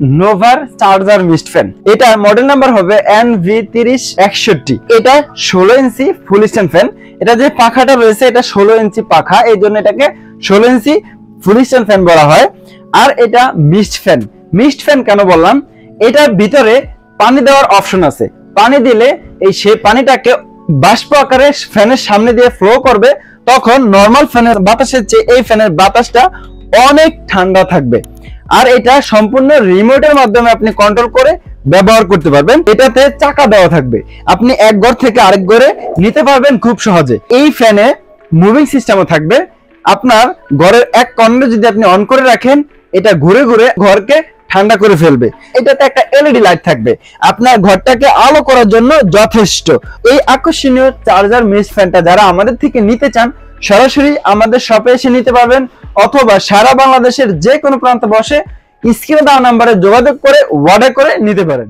নোভার charger mist fan. এটা model number হবে NV3061। এটা 16 ইঞ্চি ফুল স্ট্যান্ড ফ্যান। এটা যে পাখাটা রয়েছে এটা 16 ইঞ্চি পাখা, এই জন্য এটাকে 16 ইঞ্চি ফুল স্ট্যান্ড ফ্যান বলা হয়। আর এটা মিস্ট ফ্যান। মিস্ট ফ্যান কেন বললাম, এটার ভিতরে পানি দেওয়ার অপশন আছে। পানি দিলে সেই পানিটাকে বাষ্প আকারে ফ্যানের সামনে দিয়ে ফ্লো করবে, তখন নরমাল ফ্যানের বাতাসের চেয়ে এই ফ্যানের বাতাসটা অনেক ঠান্ডা থাকবে। আর এটা সম্পূর্ণ রিমোটের মাধ্যমে আপনি কন্ট্রোল করে ব্যবহার করতে পারবেন। এটাতে চাকা দেওয়া থাকবে, আপনি এক ঘর থেকে আরেক ঘরে নিতে পারবেন খুব সহজে। এই ফ্যানে মুভিং সিস্টেমও থাকবে। আপনার ঘরের এক কর্নারে যদি আপনি অন করে রাখেন, এটা ঘুরে ঘুরে ঘরকে ঠান্ডা করে ফেলবে। এটাতে একটা এলইডি লাইট থাকবে, আপনার ঘরটাকে আলো করার জন্য যথেষ্ট। এই আকর্ষণীয় চার্জার মিস্ট ফ্যানটা যারা আমাদের থেকে নিতে চান, সরাসরি আমাদের শপে এসে নিতে পারবেন, অথবা সারা বাংলাদেশের যে কোনো প্রান্তে বসে স্ক্রিনে দেওয়া নাম্বারে যোগাযোগ করে অর্ডার করে নিতে পারেন।